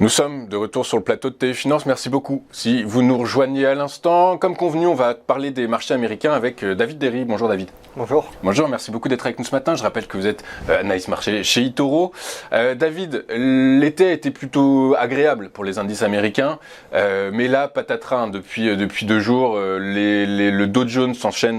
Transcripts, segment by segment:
Nous sommes de retour sur le plateau de TV Finance, merci beaucoup. Si vous nous rejoignez à l'instant, comme convenu, on va parler des marchés américains avec David Derry. Bonjour David. Bonjour. Bonjour, merci beaucoup d'être avec nous ce matin. Je rappelle que vous êtes analyste marché chez eToro. David, l'été a été plutôt agréable pour les indices américains, mais là, patatras, depuis 2 jours, le Dow Jones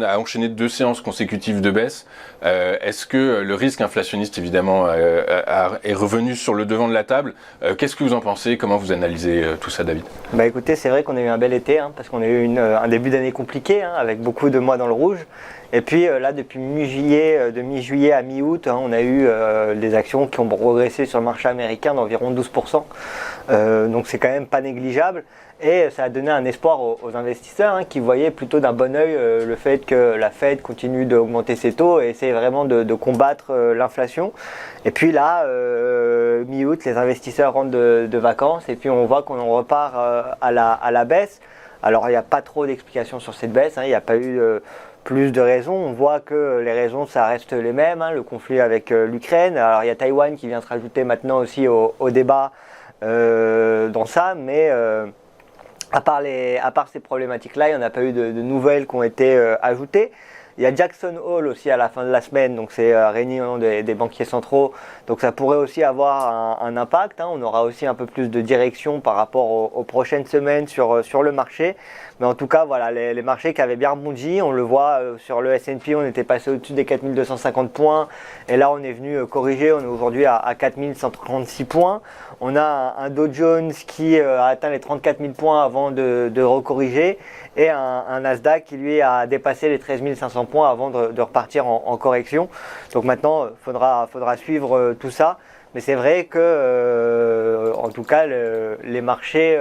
a enchaîné 2 séances consécutives de baisse. Est-ce que le risque inflationniste, évidemment, est revenu sur le devant de la table? Qu'est-ce que vous en pensez? Comment vous analysez tout ça, David? Écoutez, c'est vrai qu'on a eu un bel été, parce qu'on a eu un début d'année compliqué, avec beaucoup de mois dans le rouge. Et puis là, depuis mi-juillet, de mi-juillet à mi-août, on a eu des actions qui ont progressé sur le marché américain d'environ 12%. Donc c'est quand même pas négligeable. Et ça a donné un espoir aux investisseurs qui voyaient plutôt d'un bon œil le fait que la Fed continue d'augmenter ses taux et essaie vraiment de combattre l'inflation. Et puis là, mi-août, les investisseurs rentrent de vacances et puis on voit qu'on repart à la baisse. Alors il n'y a pas trop d'explications sur cette baisse, il n'y a pas eu plus de raisons. On voit que les raisons, ça reste les mêmes, le conflit avec l'Ukraine. Alors il y a Taïwan qui vient se rajouter maintenant aussi au débat dans ça, mais à part ces problématiques-là, il n'y en a pas eu de nouvelles qui ont été ajoutées. Il y a Jackson Hole aussi à la fin de la semaine, donc c'est réunion des banquiers centraux, donc ça pourrait aussi avoir un impact. On aura aussi un peu plus de direction par rapport aux prochaines semaines sur le marché. Mais en tout cas, voilà, les marchés qui avaient bien rebondi, on le voit sur le S&P, on était passé au-dessus des 4250 points, et là on est venu corriger, on est aujourd'hui à 4136 points. On a un Dow Jones qui a atteint les 34 000 points avant de recorriger, et un Nasdaq qui lui a dépassé les 13 500 points avant de repartir en correction. Donc maintenant, il faudra suivre tout ça. Mais c'est vrai que, en tout cas, les marchés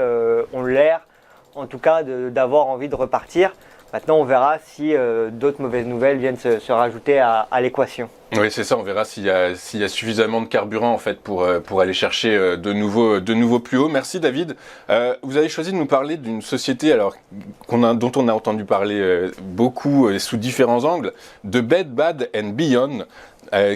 ont l'air, en tout cas, d'avoir envie de repartir. Maintenant, on verra si d'autres mauvaises nouvelles viennent se rajouter à l'équation. Oui, c'est ça, on verra s'il y a suffisamment de carburant en fait pour aller chercher de nouveaux plus hauts. Merci David. Vous avez choisi de nous parler d'une société dont on a entendu parler beaucoup sous différents angles, de Bed Bath & Beyond,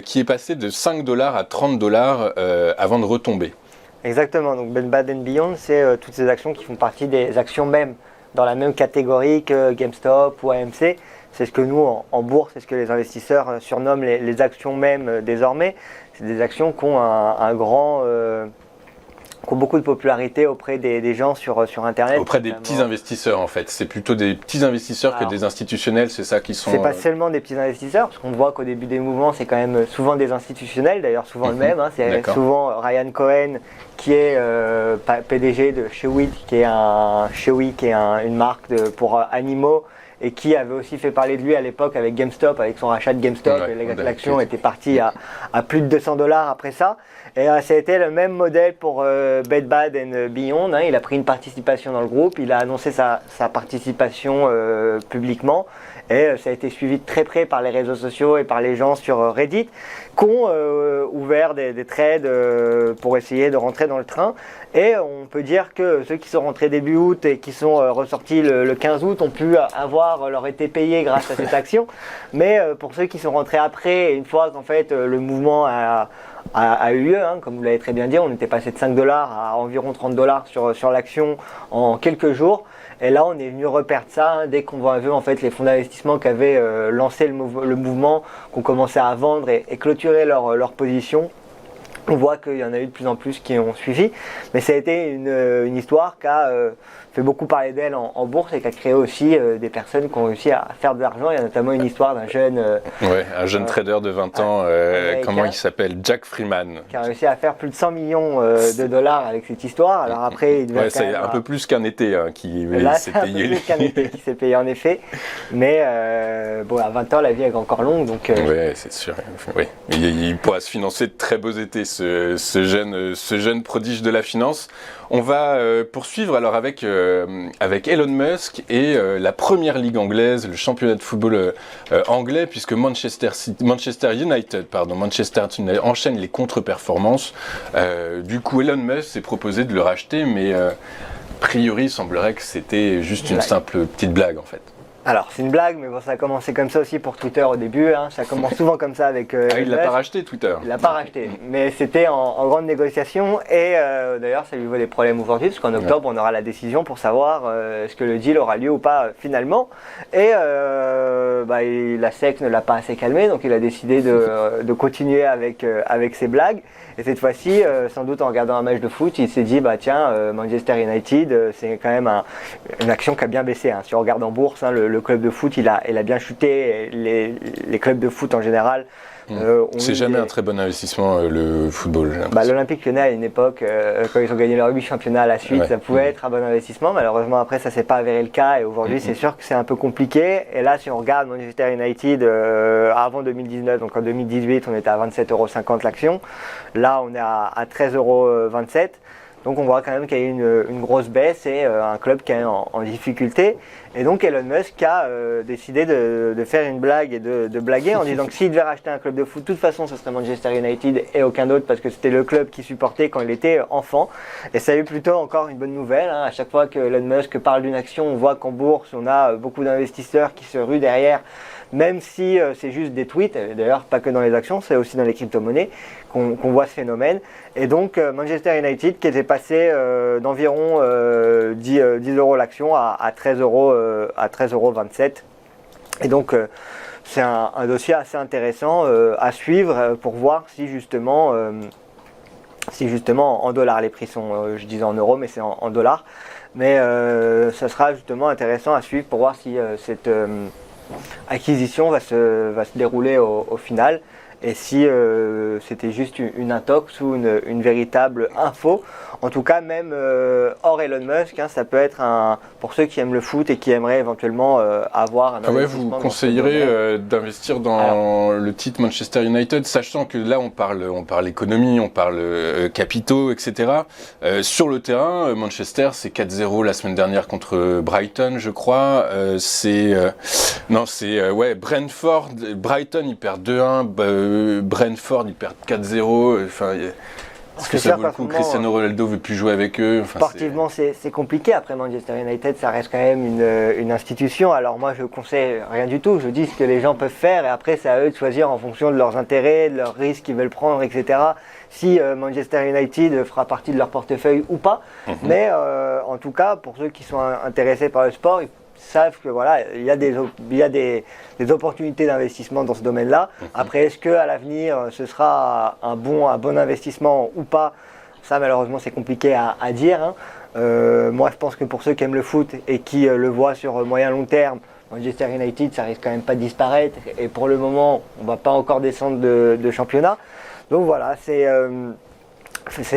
qui est passé de 5 $ à 30 $ avant de retomber. Exactement, donc Bed Bath & Beyond, c'est toutes ces actions qui font partie des actions même, dans la même catégorie que GameStop ou AMC. C'est ce que nous, en bourse, c'est ce que les investisseurs surnomment les actions même désormais. C'est des actions qui ont qui ont beaucoup de popularité auprès des gens sur Internet. Auprès des petits investisseurs en fait. C'est plutôt des petits investisseurs que des institutionnels, c'est ça qui sont... C'est pas seulement des petits investisseurs, parce qu'on voit qu'au début des mouvements, c'est quand même souvent des institutionnels, d'ailleurs souvent le même. C'est souvent Ryan Cohen qui est PDG de Chewy, qui est une marque pour animaux, et qui avait aussi fait parler de lui à l'époque avec GameStop, avec son rachat de GameStop, et l'action était partie à plus de 200 $ après ça. Et ça a été le même modèle pour Bed Bath & Beyond. Il a pris une participation dans le groupe, il a annoncé sa participation publiquement, et ça a été suivi de très près par les réseaux sociaux et par les gens sur Reddit, qui ont ouvert des trades pour essayer de rentrer dans le train. Et on peut dire que ceux qui sont rentrés début août et qui sont ressortis le 15 août ont pu leur été payés grâce à cette action. Mais pour ceux qui sont rentrés après, une fois qu'en fait le mouvement a eu lieu, comme vous l'avez très bien dit, on était passé de 5 $ à environ 30 $ sur l'action en quelques jours. Et là, on est venu reperdre ça dès qu'on a vu en fait les fonds d'investissement qui avaient lancé le mouvement, qui ont commencé à vendre et clôturer leur position. On voit qu'il y en a eu de plus en plus qui ont suivi, mais ça a été une histoire qui a fait beaucoup parler d'elle en bourse et qui a créé aussi des personnes qui ont réussi à faire de l'argent. Il y a notamment une histoire d'un jeune... un jeune trader de 20 ans, comment il s'appelle? Jack Freeman. Qui a réussi à faire plus de 100 millions de $ avec cette histoire. Alors après, c'est un peu plus qu'un été qui s'est payé. Un peu plus qu'un été qui s'est payé en effet. Mais à 20 ans, la vie est encore longue. Donc, oui, c'est sûr. Oui. Il pourra se financer de très beaux étés, ce jeune prodige de la finance. On va poursuivre alors avec Elon Musk et la première ligue anglaise, le championnat de football anglais, puisque Manchester United enchaîne les contre-performances. Du coup, Elon Musk s'est proposé de le racheter, mais a priori, il semblerait que c'était juste une simple petite blague en fait. Alors, c'est une blague, mais bon, ça a commencé comme ça aussi pour Twitter au début. Hein. Ça commence souvent comme ça avec. Il l'a pas racheté, Twitter. Il l'a pas racheté, mais c'était en grande négociation. Et d'ailleurs, ça lui vaut des problèmes aujourd'hui, parce qu'en octobre, on aura la décision pour savoir est-ce que le deal aura lieu ou pas finalement. Et la SEC ne l'a pas assez calmé, donc il a décidé de continuer avec ses blagues. Et cette fois-ci, sans doute en regardant un match de foot, il s'est dit Manchester United, c'est quand même une action qui a bien baissé. Hein. Si on regarde en bourse, hein, le club de foot, il a bien chuté. Les clubs de foot en général. C'est jamais un très bon investissement le football. L'Olympique Lyonnais à une époque, quand ils ont gagné leur 8 championnats à la suite, ça pouvait être un bon investissement. Malheureusement après ça s'est pas avéré le cas et aujourd'hui c'est sûr que c'est un peu compliqué. Et là si on regarde Manchester United avant 2019, donc en 2018 on était à 27,50€ l'action. Là on est à 13,27€. Donc on voit quand même qu'il y a eu une grosse baisse et un club qui est en difficulté. Et donc Elon Musk a décidé de faire une blague et de blaguer en disant que s'il devait racheter un club de foot, de toute façon ce serait Manchester United et aucun d'autre parce que c'était le club qu'il supportait quand il était enfant. Et ça a eu plutôt encore une bonne nouvelle. Hein. À chaque fois que Elon Musk parle d'une action, on voit qu'en bourse, on a beaucoup d'investisseurs qui se ruent derrière. Même si c'est juste des tweets, d'ailleurs pas que dans les actions, c'est aussi dans les crypto-monnaies qu'on voit ce phénomène. Et donc Manchester United qui était passé d'environ 10€ l'action à 13,27€. Et donc c'est un dossier assez intéressant à suivre pour voir si justement en dollars, les prix sont, je disais en euros, mais c'est en dollars. Mais ça sera justement intéressant à suivre pour voir si cette acquisition va se dérouler au final et si c'était juste une intox ou une véritable info. En tout cas, même hors Elon Musk, hein, ça peut être pour ceux qui aiment le foot et qui aimeraient éventuellement avoir un investissement. Vous conseillerez d'investir dans le titre Manchester United, sachant que là on parle économie, on parle capitaux, etc. Sur le terrain, Manchester c'est 4-0 la semaine dernière contre Brighton, je crois. Brentford, Brighton ils perdent 2-1, Brentford ils perdent 4-0. Est-ce que ça vaut le coup? Cristiano Ronaldo veut plus jouer avec eux. Sportivement, c'est compliqué. Après, Manchester United, ça reste quand même une institution. Alors moi, je conseille rien du tout. Je dis ce que les gens peuvent faire et après, c'est à eux de choisir en fonction de leurs intérêts, de leurs risques qu'ils veulent prendre, etc. Si Manchester United fera partie de leur portefeuille ou pas. Mais en tout cas, pour ceux qui sont intéressés par le sport, ils savent que voilà, il y a des opportunités d'investissement dans ce domaine-là. Après, est-ce qu'à l'avenir, ce sera un bon investissement ou pas? Ça, malheureusement, c'est compliqué à dire. Hein. Moi, je pense que pour ceux qui aiment le foot et qui le voient sur moyen-long terme, Manchester United, ça risque quand même pas de disparaître. Et pour le moment, on ne va pas encore descendre de championnat. Donc voilà, c'est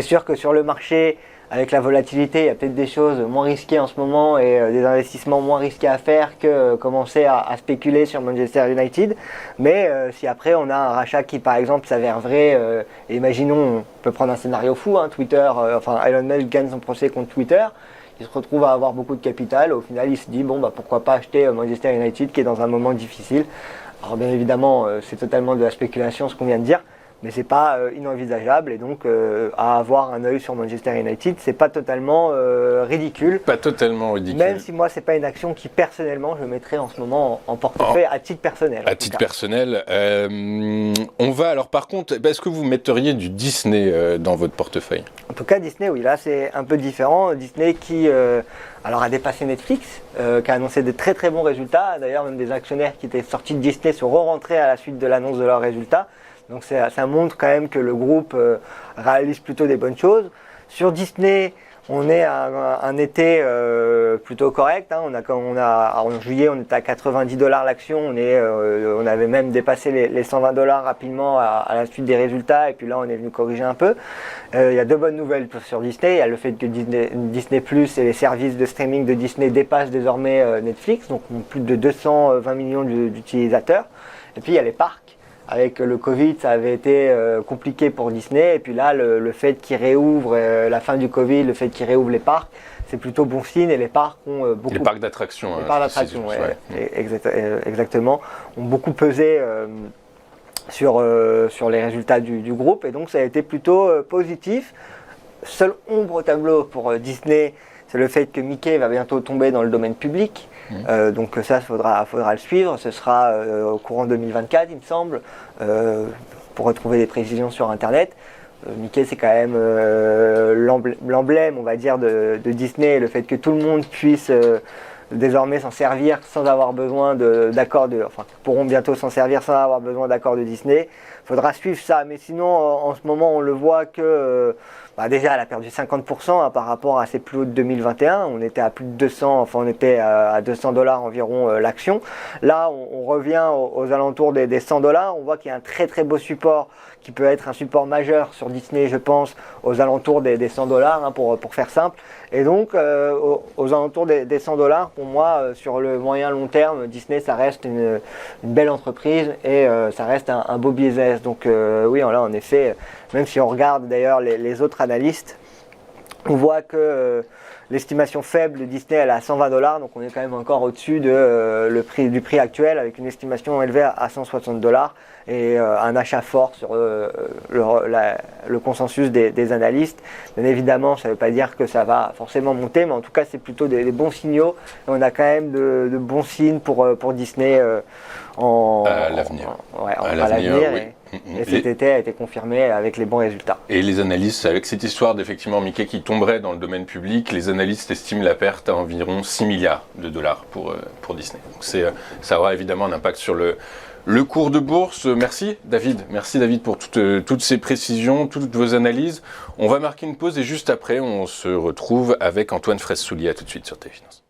sûr que sur le marché, avec la volatilité, il y a peut-être des choses moins risquées en ce moment et des investissements moins risqués à faire que commencer à spéculer sur Manchester United. Mais si après on a un rachat qui par exemple s'avère vrai, imaginons, on peut prendre un scénario fou, hein, Elon Musk gagne son procès contre Twitter, il se retrouve à avoir beaucoup de capital, au final il se dit pourquoi pas acheter Manchester United qui est dans un moment difficile. Alors bien évidemment c'est totalement de la spéculation ce qu'on vient de dire. Mais c'est pas inenvisageable et donc à avoir un œil sur Manchester United, c'est pas totalement ridicule. Pas totalement ridicule. Même si moi c'est pas une action qui personnellement je mettrais en ce moment en portefeuille à titre personnel. À titre personnel, on va alors par contre, est-ce que vous metteriez du Disney dans votre portefeuille? En tout cas Disney, oui, là c'est un peu différent. Disney qui a dépassé Netflix, qui a annoncé de très très bons résultats. D'ailleurs même des actionnaires qui étaient sortis de Disney sont re-rentrés à la suite de l'annonce de leurs résultats. Donc ça montre quand même que le groupe réalise plutôt des bonnes choses. Sur Disney, on est à un été plutôt correct. Hein. En juillet, on était à 90$ l'action. On avait même dépassé les 120$ rapidement à la suite des résultats. Et puis là, on est venu corriger un peu. Il y a deux bonnes nouvelles sur Disney. Il y a le fait que Disney Plus et les services de streaming de Disney dépassent désormais Netflix. Donc on a plus de 220 millions d'utilisateurs. Et puis il y a les parcs. Avec le Covid, ça avait été compliqué pour Disney. Et puis là, le fait qu'ils réouvrent, la fin du Covid, le fait qu'ils réouvrent les parcs, c'est plutôt bon signe. Et les parcs ont beaucoup... Les parcs d'attractions. Les parcs d'attractions, exactement. Ont beaucoup pesé sur les résultats du groupe. Et donc, ça a été plutôt positif. Seule ombre au tableau pour Disney, c'est le fait que Mickey va bientôt tomber dans le domaine public. Donc ça, faudra le suivre. Ce sera au courant 2024, il me semble, pour retrouver des précisions sur Internet. Mickey, c'est quand même l'emblème, on va dire, de Disney. Le fait que tout le monde puisse désormais s'en servir sans avoir besoin pourront bientôt s'en servir sans avoir besoin d'accord de Disney. Faudra suivre ça, mais sinon en ce moment on le voit que déjà elle a perdu 50% par rapport à ses plus hauts de 2021. On était à plus de 200, on était à $200 environ l'action. Là on revient aux alentours des $100. On voit qu'il y a un très très beau support qui peut être un support majeur sur Disney, je pense, aux alentours des $100 pour faire simple. Et donc aux alentours des $100, pour moi, sur le moyen long terme, Disney, ça reste une belle entreprise et ça reste un beau business. Donc oui, là, en effet, même si on regarde d'ailleurs les autres analystes, on voit que l'estimation faible de Disney, elle est à $120, donc on est quand même encore au-dessus du prix actuel, avec une estimation élevée à $160 et un achat fort sur le consensus des analystes. Bien évidemment, ça ne veut pas dire que ça va forcément monter, mais en tout cas, c'est plutôt des bons signaux. Et on a quand même de bons signes pour Disney à l'avenir. À l'avenir. Oui. Et cet été a été confirmé avec les bons résultats. Et les analystes, avec cette histoire d'effectivement Mickey qui tomberait dans le domaine public, les analystes estiment la perte à environ $6 milliards pour Disney. Donc ça aura évidemment un impact sur le cours de bourse. Merci David pour toutes ces précisions, toutes vos analyses. On va marquer une pause et juste après, on se retrouve avec Antoine Fraisse-Soulier. À tout de suite sur TV Finance.